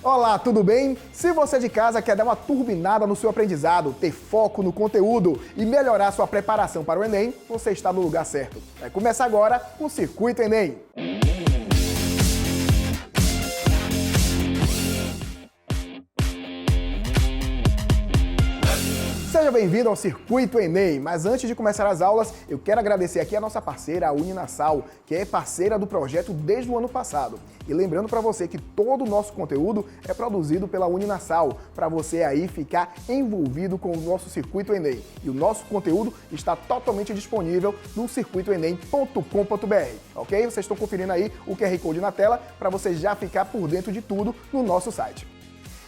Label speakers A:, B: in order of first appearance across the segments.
A: Olá, tudo bem? Se você de casa quer dar uma turbinada no seu aprendizado, ter foco no conteúdo e melhorar sua preparação para o Enem, você está no lugar certo. Vai começar agora o Circuito Enem. Seja bem-vindo ao Circuito Enem, mas antes de começar as aulas, eu quero agradecer aqui a nossa parceira, a Uninasal, que é parceira do projeto desde o ano passado. E lembrando para você que todo o nosso conteúdo é produzido pela Uninasal, para você aí ficar envolvido com o nosso Circuito Enem. E o nosso conteúdo está totalmente disponível no circuitoenem.com.br, ok? Vocês estão conferindo aí o QR Code na tela para você já ficar por dentro de tudo no nosso site.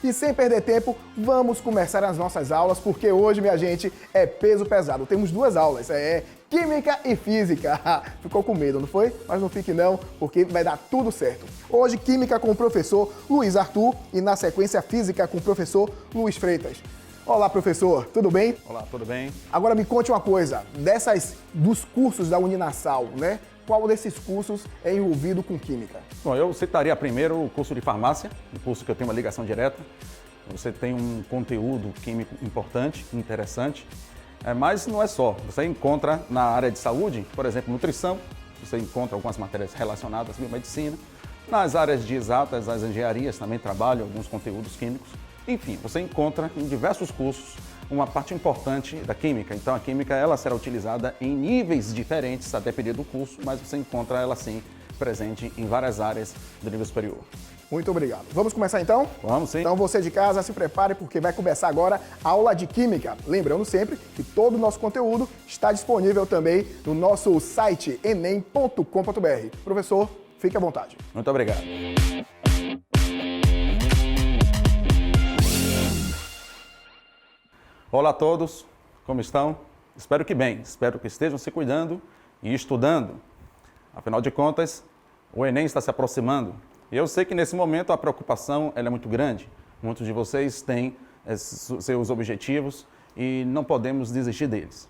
A: E sem perder tempo, vamos começar as nossas aulas, porque hoje, minha gente, é peso pesado. Temos duas aulas, Química e Física. Ficou com medo, não foi? Mas não fique não, porque vai dar tudo certo. Hoje, Química com o professor Luiz Arthur e, na sequência, Física com o professor Luiz Freitas. Olá, professor, tudo bem?
B: Olá, tudo bem?
A: Agora me conte uma coisa, dos cursos da Uninasal, né? Qual desses cursos é envolvido com Química?
B: Bom, eu citaria primeiro o curso de farmácia, o curso que eu tenho uma ligação direta. Você tem um conteúdo químico importante, interessante, mas não é só. Você encontra na área de saúde, por exemplo, nutrição, você encontra algumas matérias relacionadas à biomedicina. Nas áreas de exatas, as engenharias também trabalham alguns conteúdos químicos. Enfim, você encontra em diversos cursos uma parte importante da química. Então, a química ela será utilizada em níveis diferentes a depender do curso, mas você encontra ela sim presente em várias áreas do nível superior.
A: Muito obrigado. Vamos começar então?
B: Vamos sim.
A: Então você de casa se prepare porque vai começar agora a aula de Química. Lembrando sempre que todo o nosso conteúdo está disponível também no nosso site enem.com.br. Professor, fique à vontade.
B: Muito obrigado. Olá a todos, como estão? Espero que bem, espero que estejam se cuidando e estudando. Afinal de contas, o Enem está se aproximando e eu sei que nesse momento a preocupação ela é muito grande. Muitos de vocês têm seus objetivos e não podemos desistir deles.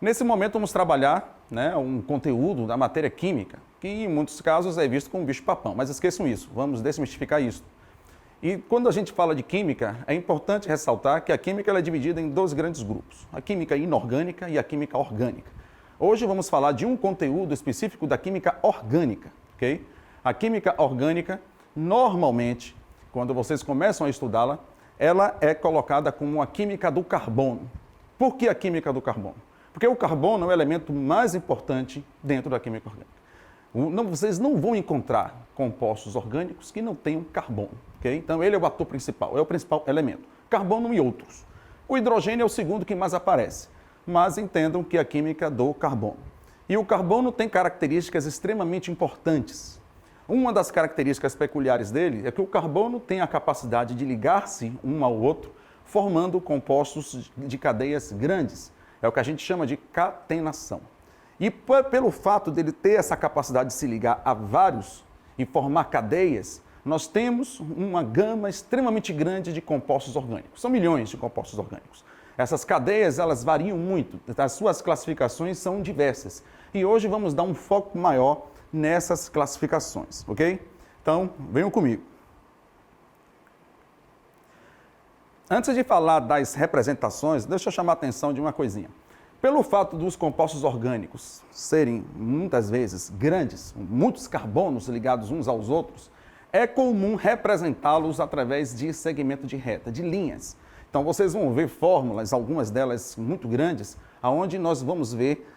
B: Nesse momento vamos trabalhar um conteúdo da matéria química, que em muitos casos é visto como bicho-papão, mas esqueçam isso, vamos desmistificar isso. E quando a gente fala de química, é importante ressaltar que a química ela é dividida em dois grandes grupos, a química inorgânica e a química orgânica. Hoje vamos falar de um conteúdo específico da química orgânica, ok? A química orgânica, normalmente, quando vocês começam a estudá-la, ela é colocada como a química do carbono. Por que a química do carbono? Porque o carbono é o elemento mais importante dentro da química orgânica. Vocês não vão encontrar compostos orgânicos que não tenham carbono, ok? Então ele é o ator principal, é o principal elemento. Carbono e outros. O hidrogênio é o segundo que mais aparece, mas entendam que é a química do carbono. E o carbono tem características extremamente importantes. Uma das características peculiares dele é que o carbono tem a capacidade de ligar-se um ao outro, formando compostos de cadeias grandes. É o que a gente chama de catenação. E pelo fato dele ter essa capacidade de se ligar a vários e formar cadeias, nós temos uma gama extremamente grande de compostos orgânicos. São milhões de compostos orgânicos. Essas cadeias, elas variam muito, as suas classificações são diversas. E hoje vamos dar um foco maior nessas classificações, ok? Então, venham comigo. Antes de falar das representações, deixa eu chamar a atenção de uma coisinha. Pelo fato dos compostos orgânicos serem, muitas vezes, grandes, muitos carbonos ligados uns aos outros, é comum representá-los através de segmento de reta, de linhas. Então, vocês vão ver fórmulas, algumas delas muito grandes, onde nós vamos ver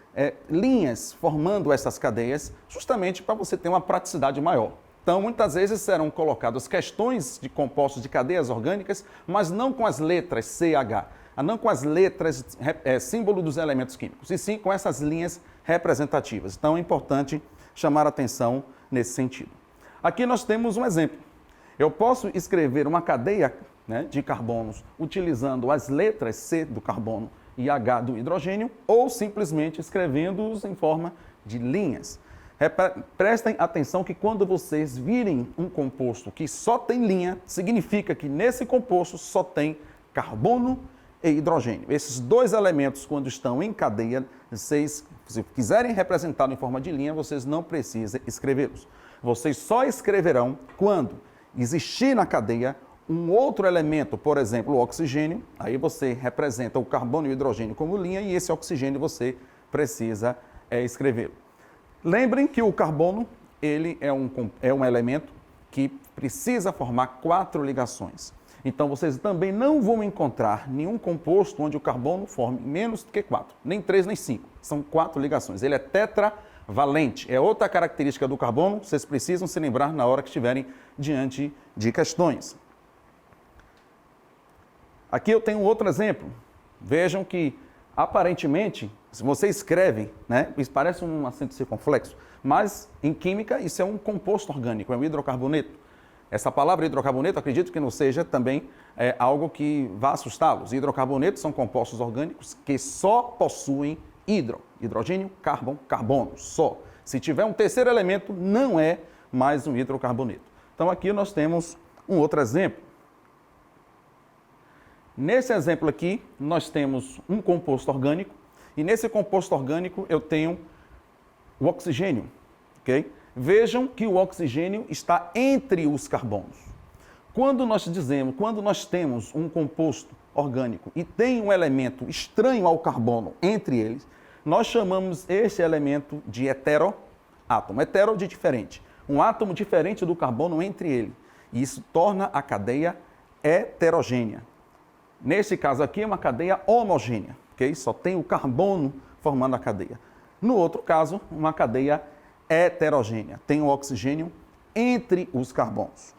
B: linhas formando essas cadeias, justamente para você ter uma praticidade maior. Então, muitas vezes serão colocadas questões de compostos de cadeias orgânicas, mas não com as letras CH, não com as letras símbolo dos elementos químicos, e sim com essas linhas representativas. Então, é importante chamar a atenção nesse sentido. Aqui nós temos um exemplo. Eu posso escrever uma cadeia de carbonos utilizando as letras C do carbono e H do hidrogênio, ou simplesmente escrevendo-os em forma de linhas. Prestem atenção que quando vocês virem um composto que só tem linha, significa que nesse composto só tem carbono e hidrogênio. Esses dois elementos, quando estão em cadeia, vocês, se quiserem representá-lo em forma de linha, vocês não precisam escrevê-los. Vocês só escreverão quando existir na cadeia um outro elemento, por exemplo, o oxigênio, aí você representa o carbono e o hidrogênio como linha e esse oxigênio você precisa escrever. Lembrem que o carbono ele é um elemento que precisa formar 4 ligações. Então, vocês também não vão encontrar nenhum composto onde o carbono forme menos do que 4, nem 3, nem 5. São 4 ligações. Ele é tetravalente. É outra característica do carbono, vocês precisam se lembrar na hora que estiverem diante de questões. Aqui eu tenho outro exemplo. Vejam que, aparentemente, se você escreve, né, isso parece um acento circunflexo, mas em química isso é um composto orgânico, é um hidrocarboneto. Essa palavra hidrocarboneto, acredito que não seja também algo que vá assustá-los. Hidrocarbonetos são compostos orgânicos que só possuem hidrogênio, carbono, só. Se tiver um terceiro elemento, não é mais um hidrocarboneto. Então aqui nós temos um outro exemplo. Nesse exemplo aqui, nós temos um composto orgânico, e nesse composto orgânico eu tenho o oxigênio, ok? Vejam que o oxigênio está entre os carbonos. Quando nós temos um composto orgânico e tem um elemento estranho ao carbono entre eles, nós chamamos esse elemento de heteroátomo. Hetero de diferente. Um átomo diferente do carbono entre ele. E isso torna a cadeia heterogênea. Nesse caso aqui é uma cadeia homogênea, ok? Só tem o carbono formando a cadeia. No outro caso, uma cadeia heterogênea. Tem o oxigênio entre os carbonos.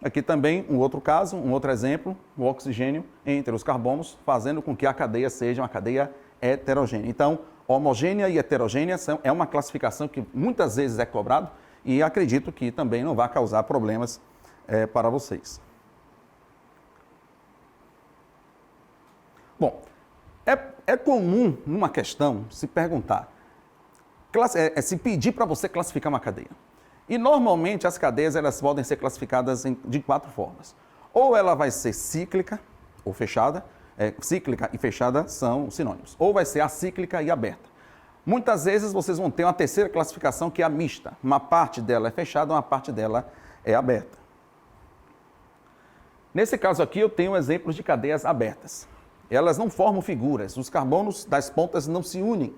B: Aqui também um outro caso, um outro exemplo, o oxigênio entre os carbonos, fazendo com que a cadeia seja uma cadeia heterogênea. Então, homogênea e heterogênea é uma classificação que muitas vezes é cobrado e acredito que também não vai causar problemas para vocês. Bom, é comum numa questão se perguntar, se pedir para você classificar uma cadeia. E normalmente as cadeias elas podem ser classificadas de 4 formas. Ou ela vai ser cíclica ou fechada, cíclica e fechada são sinônimos. Ou vai ser acíclica e aberta. Muitas vezes vocês vão ter uma terceira classificação que é a mista. Uma parte dela é fechada, uma parte dela é aberta. Nesse caso aqui eu tenho exemplos de cadeias abertas. Elas não formam figuras, os carbonos das pontas não se unem.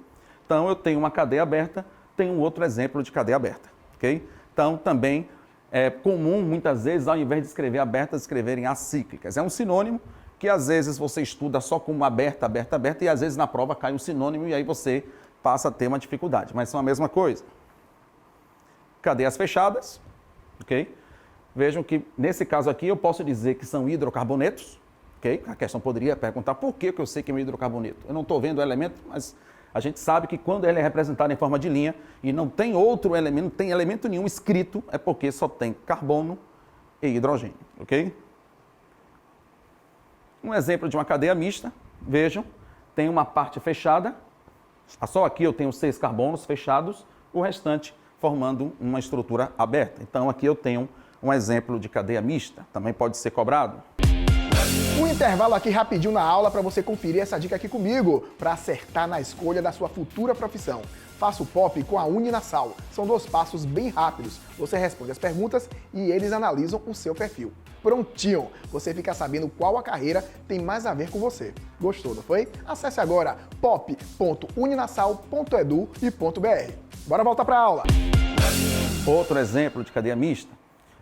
B: Então, eu tenho uma cadeia aberta, tenho um outro exemplo de cadeia aberta, ok? Então, também é comum, muitas vezes, ao invés de escrever abertas, escreverem acíclicas. É um sinônimo que, às vezes, você estuda só como aberta, aberta, aberta, e, às vezes, na prova cai um sinônimo e aí você passa a ter uma dificuldade. Mas são a mesma coisa. Cadeias fechadas, ok? Vejam que, nesse caso aqui, eu posso dizer que são hidrocarbonetos, ok? A questão poderia perguntar por que eu sei que é um hidrocarboneto. Eu não estou vendo o elemento, mas a gente sabe que quando ele é representado em forma de linha e não tem outro elemento, não tem elemento nenhum escrito, é porque só tem carbono e hidrogênio, ok? Um exemplo de uma cadeia mista, vejam, tem uma parte fechada, só aqui eu tenho 6 carbonos fechados, o restante formando uma estrutura aberta. Então aqui eu tenho um exemplo de cadeia mista, também pode ser cobrado.
A: Um intervalo aqui rapidinho na aula para você conferir essa dica aqui comigo, para acertar na escolha da sua futura profissão. Faça o POP com a Uninasal. São 2 passos bem rápidos. Você responde as perguntas e eles analisam o seu perfil. Prontinho! Você fica sabendo qual a carreira tem mais a ver com você. Gostou, não foi? Acesse agora pop.uninasal.edu.br. Bora voltar para a aula!
B: Outro exemplo de cadeia mista,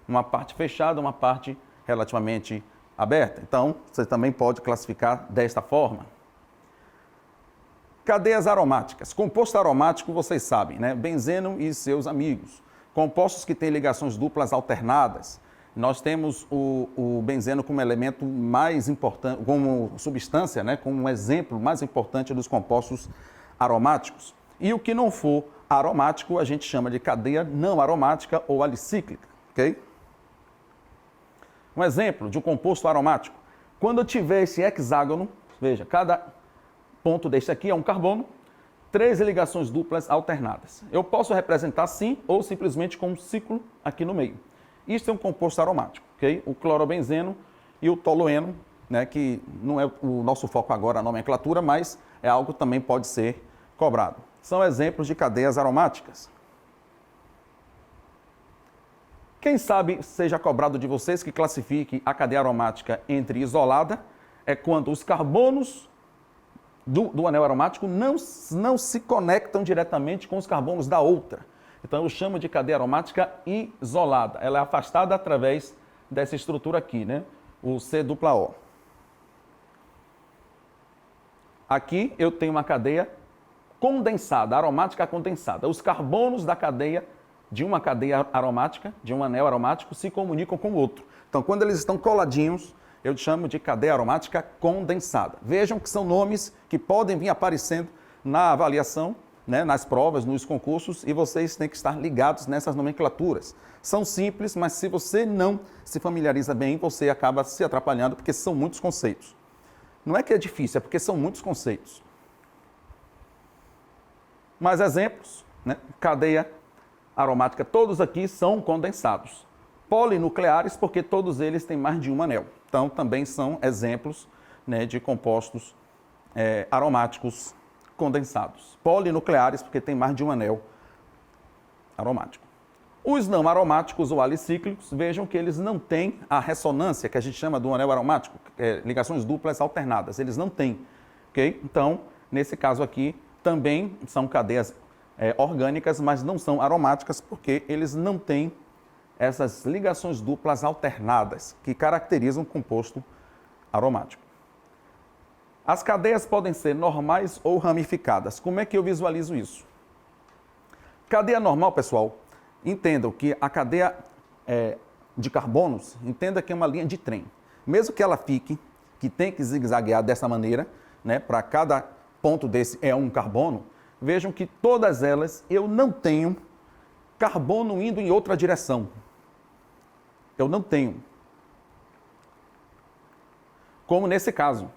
B: uma parte fechada, uma parte relativamente aberta. Então, você também pode classificar desta forma. Cadeias aromáticas. Composto aromático, vocês sabem, né? Benzeno e seus amigos. Compostos que têm ligações duplas alternadas. Nós temos o benzeno como elemento mais importante, como substância, né? Como um exemplo mais importante dos compostos aromáticos. E o que não for aromático, a gente chama de cadeia não aromática ou alicíclica, ok? Um exemplo de um composto aromático. Quando eu tiver esse hexágono, veja, cada ponto deste aqui é um carbono, 3 ligações duplas alternadas. Eu posso representar assim ou simplesmente com um ciclo aqui no meio. Isso é um composto aromático, ok? O clorobenzeno e o tolueno, né, que não é o nosso foco agora a nomenclatura, mas é algo que também pode ser cobrado. São exemplos de cadeias aromáticas. Quem sabe seja cobrado de vocês que classifique a cadeia aromática entre isolada, é quando os carbonos do anel aromático não se conectam diretamente com os carbonos da outra. Então eu chamo de cadeia aromática isolada. Ela é afastada através dessa estrutura aqui, né? O C-O. Aqui eu tenho uma cadeia condensada, aromática condensada. Os carbonos da cadeia, de uma cadeia aromática, de um anel aromático, se comunicam com o outro. Então, quando eles estão coladinhos, eu chamo de cadeia aromática condensada. Vejam que são nomes que podem vir aparecendo na avaliação, né, nas provas, nos concursos, e vocês têm que estar ligados nessas nomenclaturas. São simples, mas se você não se familiariza bem, você acaba se atrapalhando, porque são muitos conceitos. Não é que é difícil, é porque são muitos conceitos. Mais exemplos, né? Cadeia aromática, todos aqui são condensados. Polinucleares, porque todos eles têm mais de um anel. Então, também são exemplos, né, de compostos aromáticos condensados. Polinucleares, porque tem mais de um anel aromático. Os não aromáticos ou alicíclicos, vejam que eles não têm a ressonância que a gente chama do anel aromático, ligações duplas alternadas, eles não têm, ok? Então, nesse caso aqui, também são cadeias orgânicas, mas não são aromáticas, porque eles não têm essas ligações duplas alternadas, que caracterizam o composto aromático. As cadeias podem ser normais ou ramificadas. Como é que eu visualizo isso? Cadeia normal, pessoal, entendam que a cadeia de carbonos, entenda que é uma linha de trem. Mesmo que ela fique, que tem que zigue-zaguear dessa maneira, né, para cada ponto desse é um carbono, vejam que todas elas eu não tenho carbono indo em outra direção. Eu não tenho. Como nesse caso.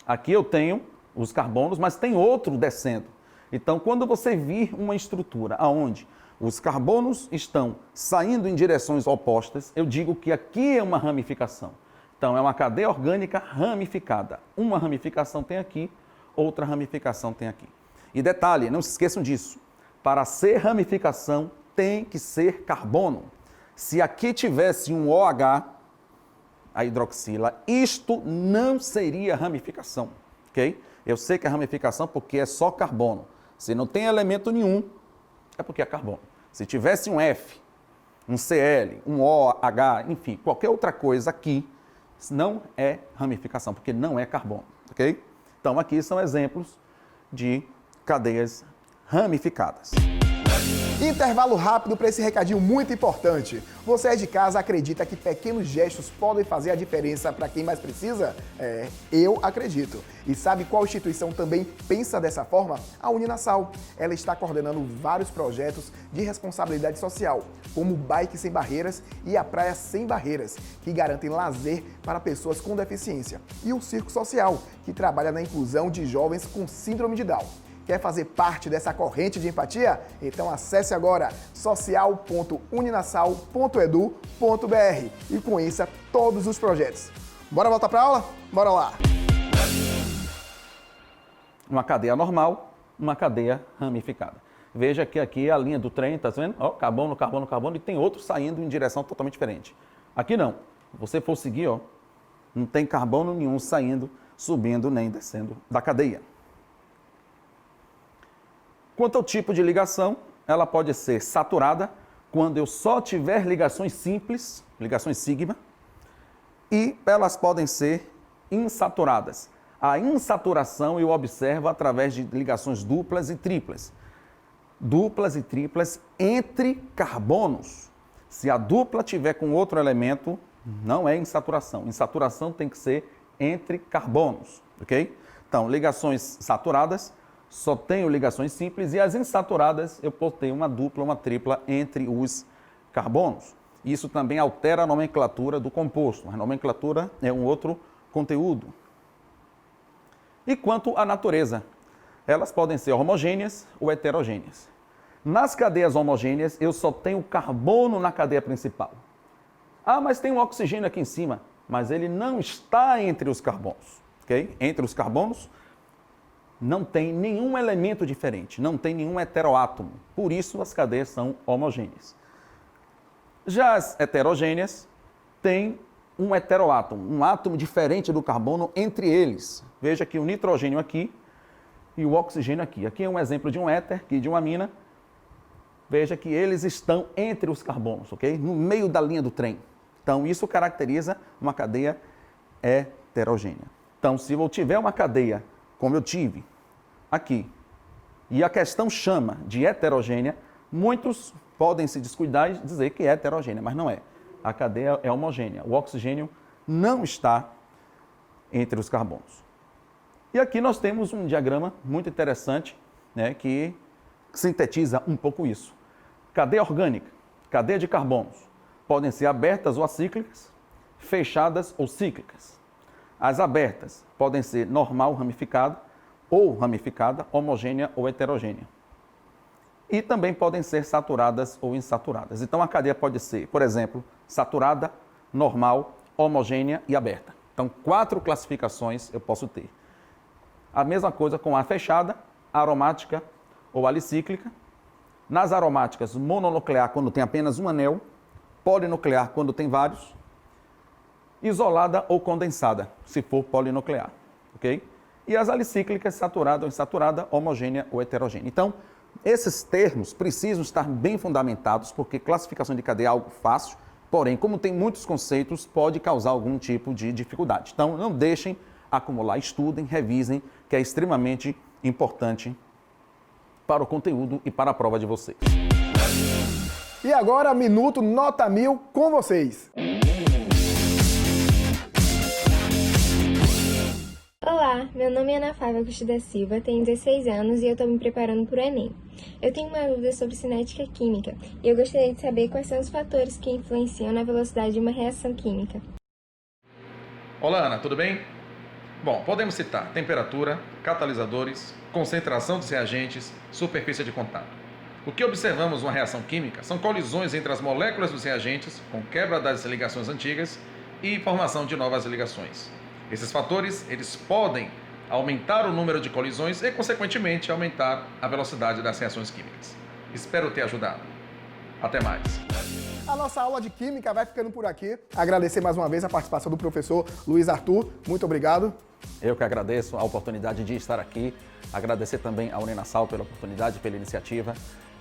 B: Aqui eu tenho os carbonos, mas tem outro descendo. Então, quando você vir uma estrutura onde os carbonos estão saindo em direções opostas, eu digo que aqui é uma ramificação. Então, é uma cadeia orgânica ramificada. Uma ramificação tem aqui, outra ramificação tem aqui. E detalhe, não se esqueçam disso. Para ser ramificação, tem que ser carbono. Se aqui tivesse um OH, a hidroxila, isto não seria ramificação, ok? Eu sei que é ramificação porque é só carbono. Se não tem elemento nenhum, é porque é carbono. Se tivesse um F, um Cl, um OH, enfim, qualquer outra coisa aqui, não é ramificação, porque não é carbono, ok? Então, aqui são exemplos de cadeias ramificadas.
A: Intervalo rápido para esse recadinho muito importante. Você é de casa, acredita que pequenos gestos podem fazer a diferença para quem mais precisa? Eu acredito. E sabe qual instituição também pensa dessa forma? A Uninasal. Ela está coordenando vários projetos de responsabilidade social, como o Bike Sem Barreiras e a Praia Sem Barreiras, que garantem lazer para pessoas com deficiência. E o Circo Social, que trabalha na inclusão de jovens com síndrome de Down. Quer fazer parte dessa corrente de empatia? Então acesse agora social.uninasal.edu.br e conheça todos os projetos. Bora voltar para a aula? Bora lá!
B: Uma cadeia normal, uma cadeia ramificada. Veja que aqui é a linha do trem, tá vendo? Ó, carbono, carbono, carbono, e tem outro saindo em direção totalmente diferente. Aqui não. Se você for seguir, ó, não tem carbono nenhum saindo, subindo nem descendo da cadeia. Quanto ao tipo de ligação, ela pode ser saturada quando eu só tiver ligações simples, ligações sigma, e elas podem ser insaturadas. A insaturação eu observo através de ligações duplas e triplas. Duplas e triplas entre carbonos. Se a dupla tiver com outro elemento, não é insaturação. Insaturação tem que ser entre carbonos, ok? Então, ligações saturadas, só tenho ligações simples, e as insaturadas eu posso ter uma dupla, uma tripla entre os carbonos. Isso também altera a nomenclatura do composto. A nomenclatura é um outro conteúdo. E quanto à natureza, elas podem ser homogêneas ou heterogêneas. Nas cadeias homogêneas, eu só tenho carbono na cadeia principal. Ah, mas tem um oxigênio aqui em cima, mas ele não está entre os carbonos, ok? Entre os carbonos, não tem nenhum elemento diferente, não tem nenhum heteroátomo. Por isso, as cadeias são homogêneas. Já as heterogêneas têm um heteroátomo, um átomo diferente do carbono entre eles. Veja que o nitrogênio aqui e o oxigênio aqui. Aqui é um exemplo de um éter, aqui de uma amina. Veja que eles estão entre os carbonos, ok? No meio da linha do trem. Então, isso caracteriza uma cadeia heterogênea. Então, se eu tiver uma cadeia, como eu tive aqui, e a questão chama de heterogênea, muitos podem se descuidar e dizer que é heterogênea, mas não é. A cadeia é homogênea. O oxigênio não está entre os carbonos. E aqui nós temos um diagrama muito interessante, né, que sintetiza um pouco isso. Cadeia orgânica, cadeia de carbonos, podem ser abertas ou acíclicas, fechadas ou cíclicas. As abertas podem ser normal ramificada ou ramificada, homogênea ou heterogênea. E também podem ser saturadas ou insaturadas. Então a cadeia pode ser, por exemplo, saturada, normal, homogênea e aberta. Então 4 classificações eu posso ter. A mesma coisa com a fechada, aromática ou alicíclica. Nas aromáticas, mononuclear quando tem apenas um anel, polinuclear quando tem vários, isolada ou condensada, se for polinuclear, ok? E as alicíclicas, saturada ou insaturada, homogênea ou heterogênea. Então, esses termos precisam estar bem fundamentados, porque classificação de cadeia é algo fácil, porém, como tem muitos conceitos, pode causar algum tipo de dificuldade. Então, não deixem acumular, estudem, revisem, que é extremamente importante para o conteúdo e para a prova de vocês.
A: E agora, Minuto Nota 1000 com vocês.
C: Olá, meu nome é Ana Flávia Costa da Silva, tenho 16 anos e eu estou me preparando para o Enem. Eu tenho uma dúvida sobre cinética química e eu gostaria de saber quais são os fatores que influenciam na velocidade de uma reação química.
B: Olá, Ana, tudo bem? Bom, podemos citar temperatura, catalisadores, concentração dos reagentes, superfície de contato. O que observamos numa reação química são colisões entre as moléculas dos reagentes, com quebra das ligações antigas e formação de novas ligações. Esses fatores, eles podem aumentar o número de colisões e, consequentemente, aumentar a velocidade das reações químicas. Espero ter ajudado. Até mais.
A: A nossa aula de Química vai ficando por aqui. Agradecer mais uma vez a participação do professor Luiz Arthur. Muito obrigado.
B: Eu que agradeço a oportunidade de estar aqui. Agradecer também à Uninasal pela oportunidade, pela iniciativa.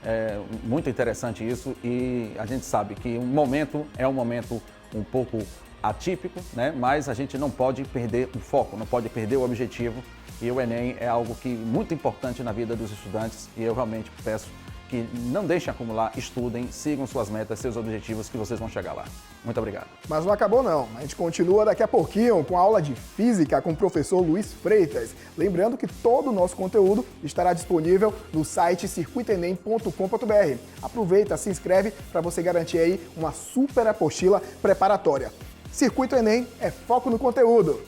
B: É muito interessante isso e a gente sabe que um momento é um momento um pouco atípico, né? Mas a gente não pode perder o foco, não pode perder o objetivo. E o Enem é algo que muito importante na vida dos estudantes e eu realmente peço que não deixem acumular, estudem, sigam suas metas, seus objetivos, que vocês vão chegar lá. Muito obrigado.
A: Mas não acabou não, a gente continua daqui a pouquinho com a aula de Física com o professor Luiz Freitas. Lembrando que todo o nosso conteúdo estará disponível no site circuitoenem.com.br. Aproveita, se inscreve para você garantir aí uma super apostila preparatória. Circuito Enem é foco no conteúdo.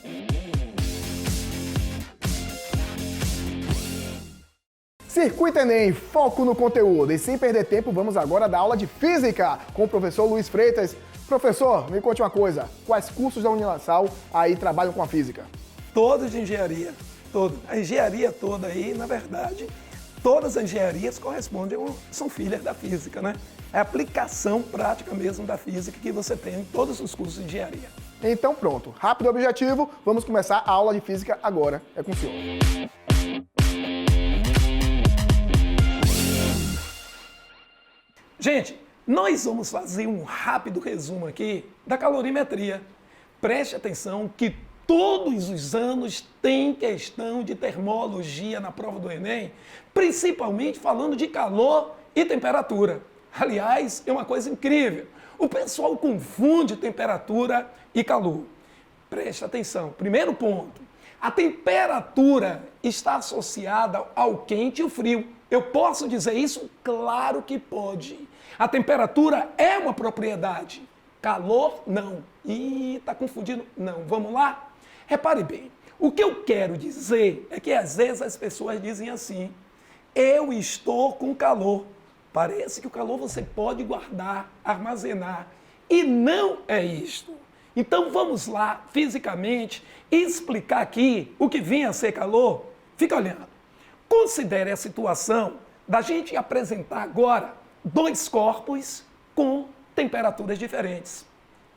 A: Circuito Enem, foco no conteúdo. E sem perder tempo, vamos agora dar aula de Física com o professor Luiz Freitas. Professor, me conte uma coisa. Quais cursos da Uninasal aí trabalham com a Física?
D: Todos de engenharia. Todo. A engenharia toda aí, na verdade, todas as engenharias são filhas da Física, né? É a aplicação prática mesmo da Física que você tem em todos os cursos de engenharia.
A: Então pronto, rápido e objetivo, vamos começar a aula de Física agora. É com o senhor.
D: Gente, nós vamos fazer um rápido resumo aqui da calorimetria. Preste atenção que todos os anos tem questão de termologia na prova do Enem, principalmente falando de calor e temperatura. Aliás, é uma coisa incrível. O pessoal confunde temperatura e calor. Preste atenção. Primeiro ponto. A temperatura está associada ao quente e o frio. Eu posso dizer isso? Claro que pode. A temperatura é uma propriedade. Calor, não. Ih, tá confundindo? Não. Vamos lá? Repare bem. O que eu quero dizer é que às vezes as pessoas dizem assim: eu estou com calor. Parece que o calor você pode guardar, armazenar. E não é isto. Então vamos lá, fisicamente, explicar aqui o que vinha a ser calor. Fica olhando. Considere a situação da gente apresentar agora dois corpos com temperaturas diferentes.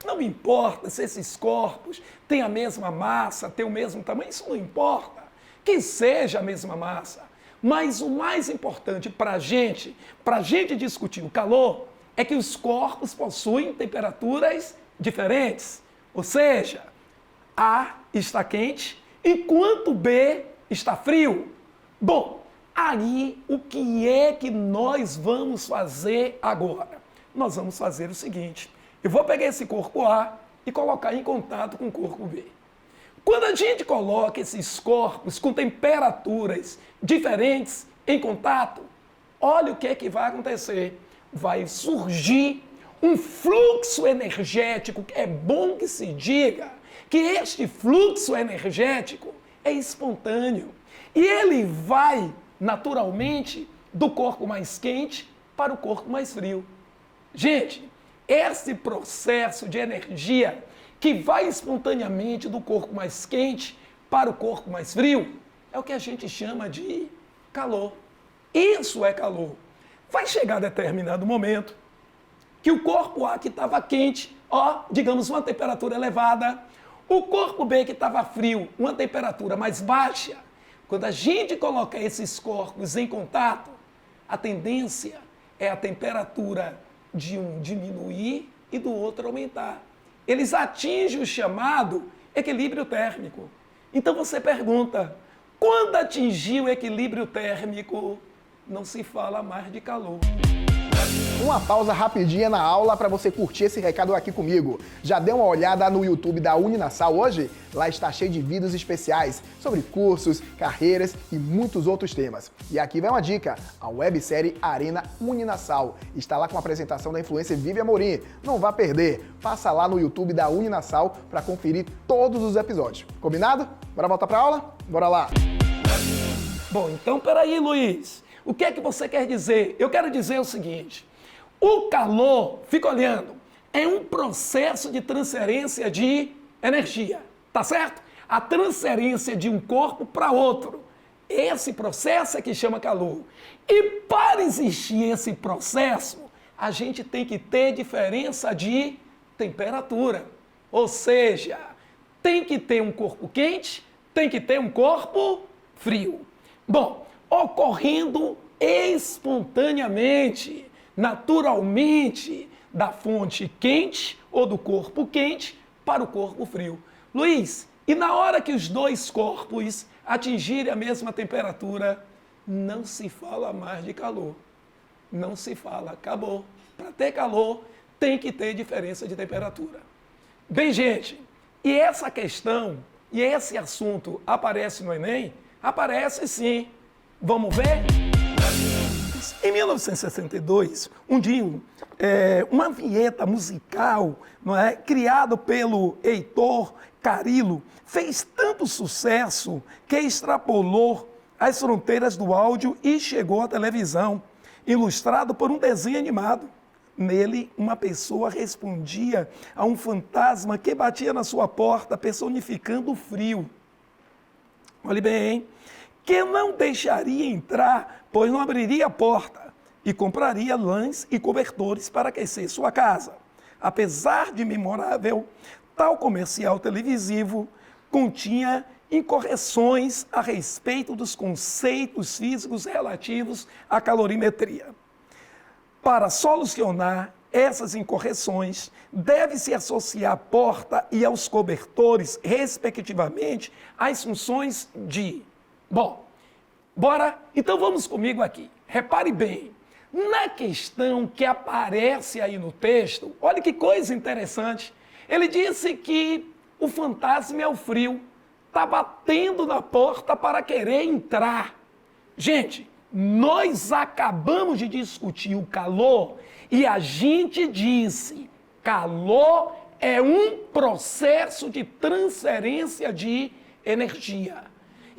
D: Não importa se esses corpos têm a mesma massa, têm o mesmo tamanho, isso não importa. Que seja a mesma massa. Mas o mais importante para a gente discutir o calor, é que os corpos possuem temperaturas diferentes. Ou seja, A está quente enquanto B está frio. Bom, aí o que é que nós vamos fazer agora? Nós vamos fazer o seguinte: eu vou pegar esse corpo A e colocar em contato com o corpo B. Quando a gente coloca esses corpos com temperaturas diferentes em contato, olha o que é que vai acontecer. Vai surgir um fluxo energético, que é bom que se diga que este fluxo energético é espontâneo. E ele vai, naturalmente, do corpo mais quente para o corpo mais frio. Gente, esse processo de energia que vai espontaneamente do corpo mais quente para o corpo mais frio é o que a gente chama de calor. Isso é calor. Vai chegar determinado momento que o corpo A que estava quente, digamos uma temperatura elevada, o corpo B que estava frio, uma temperatura mais baixa. Quando a gente coloca esses corpos em contato, a tendência é a temperatura de um diminuir e do outro aumentar. Eles atingem o chamado equilíbrio térmico. Então você pergunta, quando atingir o equilíbrio térmico, não se fala mais de calor.
A: Uma pausa rapidinha na aula para você curtir esse recado aqui comigo. Já deu uma olhada no YouTube da Uninasal hoje? Lá está cheio de vídeos especiais sobre cursos, carreiras e muitos outros temas. E aqui vai uma dica, a websérie Arena Uninasal está lá com a apresentação da influencer Vivi Amorim. Não vá perder, passa lá no YouTube da Uninasal para conferir todos os episódios. Combinado? Bora voltar para a aula? Bora lá!
D: Bom, então peraí, Luiz. O que é que você quer dizer? Eu quero dizer o seguinte: o calor, fica olhando, é um processo de transferência de energia, tá certo? A transferência de um corpo para outro. Esse processo é que chama calor. E para existir esse processo, a gente tem que ter diferença de temperatura. Ou seja, tem que ter um corpo quente, tem que ter um corpo frio. Bom, ocorrendo espontaneamente, naturalmente, da fonte quente ou do corpo quente para o corpo frio. Luiz, e na hora que os dois corpos atingirem a mesma temperatura, não se fala mais de calor. Não se fala, acabou. Para ter calor, tem que ter diferença de temperatura. Bem, gente, e essa questão, e esse assunto aparece no Enem? Aparece sim. Vamos ver? Em 1962, uma vinheta musical, não é, criada pelo Heitor Carilo, fez tanto sucesso que extrapolou as fronteiras do áudio e chegou à televisão, ilustrado por um desenho animado. Nele, uma pessoa respondia a um fantasma que batia na sua porta, personificando o frio. Olhe bem, hein? Que não deixaria entrar, pois não abriria a porta, e compraria lãs e cobertores para aquecer sua casa. Apesar de memorável, tal comercial televisivo continha incorreções a respeito dos conceitos físicos relativos à calorimetria. Para solucionar essas incorreções, deve-se associar à porta e aos cobertores, respectivamente, as funções de... Bom, bora? Então vamos comigo aqui. Repare bem, na questão que aparece aí no texto, olha que coisa interessante. Ele disse que o fantasma é o frio, está batendo na porta para querer entrar. Gente, nós acabamos de discutir o calor e a gente disse, calor é um processo de transferência de energia.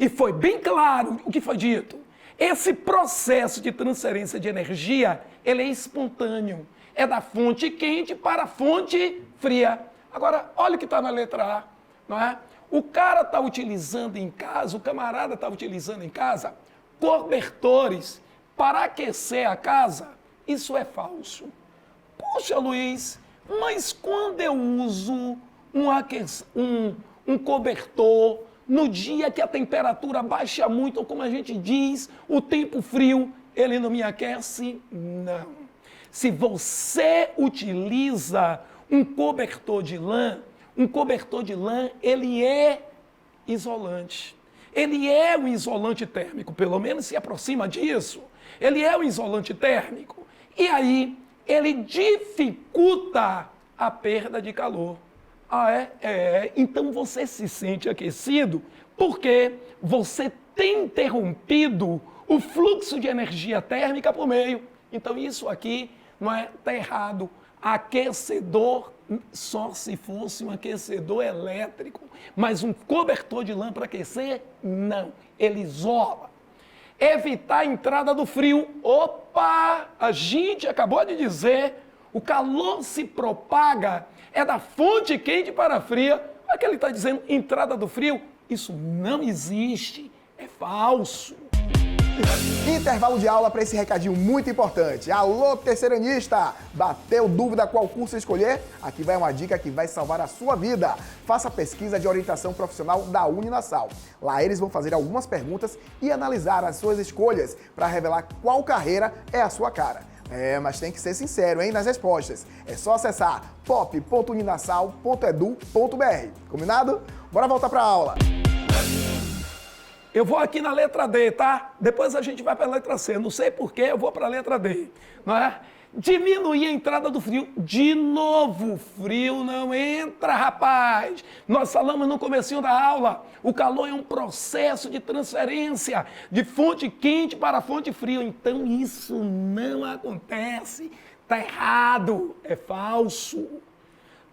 D: E foi bem claro o que foi dito. Esse processo de transferência de energia, ele é espontâneo. É da fonte quente para a fonte fria. Agora, olha o que está na letra A, não é? O cara está utilizando em casa, o camarada está utilizando em casa cobertores para aquecer a casa. Isso é falso. Poxa, Luiz, mas quando eu uso um cobertor no dia que a temperatura baixa muito, ou como a gente diz, o tempo frio, ele não me aquece? Não. Se você utiliza um cobertor de lã, ele é isolante. Ele é um isolante térmico, pelo menos se aproxima disso. Ele é um isolante térmico. E aí, ele dificulta a perda de calor. Ah, é? Então você se sente aquecido porque você tem interrompido o fluxo de energia térmica por meio. Então isso aqui não é, tá errado. Aquecedor só se fosse um aquecedor elétrico, mas um cobertor de lã para aquecer, não. Ele isola. Evitar a entrada do frio. Opa! A gente acabou de dizer, o calor se propaga, é da fonte quente para a fria. Olha que ele está dizendo, entrada do frio. Isso não existe, é falso.
A: Intervalo de aula para esse recadinho muito importante. Alô, terceiranista! Bateu dúvida qual curso escolher? Aqui vai uma dica que vai salvar a sua vida. Faça a pesquisa de orientação profissional da Uninasal. Lá eles vão fazer algumas perguntas e analisar as suas escolhas para revelar qual carreira é a sua cara. Mas tem que ser sincero, hein, nas respostas. É só acessar pop.uninasal.edu.br. Combinado? Bora voltar para a aula.
D: Eu vou aqui na letra D, tá? Depois a gente vai para a letra C. Não sei por que eu vou para a letra D, não é? Diminuir a entrada do frio. De novo, frio não entra, rapaz. Nós falamos no comecinho da aula. O calor é um processo de transferência de fonte quente para fonte fria. Então isso não acontece. Tá errado. É falso.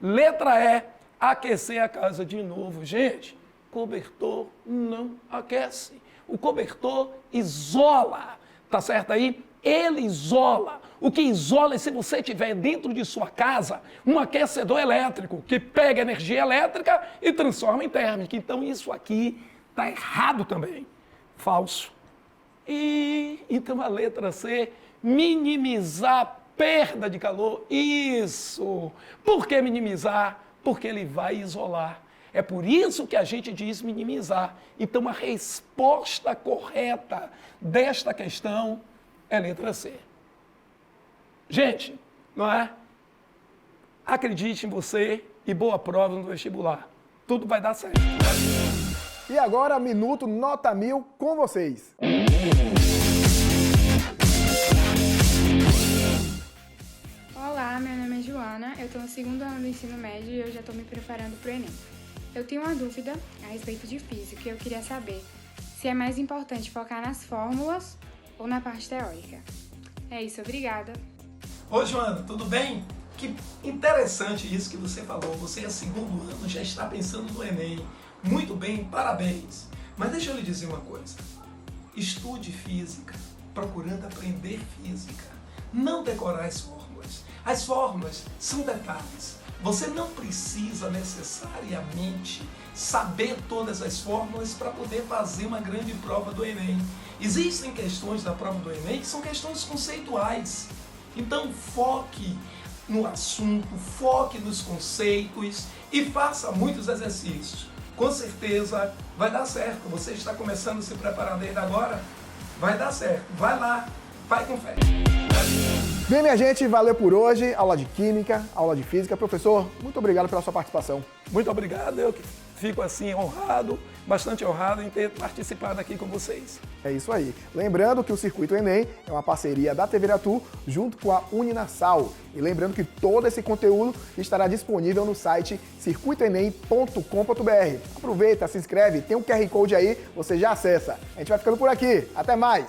D: Letra E, aquecer a casa de novo. Gente, cobertor não aquece. O cobertor isola. Tá certo aí? Ele isola. O que isola é se você tiver dentro de sua casa um aquecedor elétrico que pega energia elétrica e transforma em térmica. Então isso aqui está errado também. Falso. E então a letra C, minimizar a perda de calor. Isso. Por que minimizar? Porque ele vai isolar. É por isso que a gente diz minimizar. Então a resposta correta desta questão é letra C. Gente, não é? Acredite em você e boa prova no vestibular. Tudo vai dar certo.
A: E agora, minuto nota 1000 com vocês.
E: Olá, meu nome é Joana, eu estou no 2º ano do ensino médio e eu já estou me preparando para o Enem. Eu tenho uma dúvida a respeito de física e eu queria saber se é mais importante focar nas fórmulas ou na parte teórica. É isso, obrigada.
D: Oi, Joana, tudo bem? Que interessante isso que você falou. Você é 2º ano, já está pensando no Enem. Muito bem, parabéns. Mas deixa eu lhe dizer uma coisa. Estude física, procurando aprender física. Não decorar as fórmulas. As fórmulas são detalhes. Você não precisa necessariamente saber todas as fórmulas para poder fazer uma grande prova do Enem. Existem questões da prova do Enem que são questões conceituais. Então foque no assunto, foque nos conceitos e faça muitos exercícios. Com certeza vai dar certo. Você está começando a se preparar desde agora? Vai dar certo. Vai lá, vai com fé.
A: Bem, minha gente, valeu por hoje. Aula de Química, aula de Física. Professor, muito obrigado pela sua participação.
D: Muito obrigado. Eu que fico assim honrado, bastante honrado em ter participado aqui com vocês.
A: É isso aí. Lembrando que o Circuito Enem é uma parceria da TV Iratu junto com a Uninasal. E lembrando que todo esse conteúdo estará disponível no site circuitoenem.com.br. Aproveita, se inscreve, tem um QR Code aí, você já acessa. A gente vai ficando por aqui. Até mais!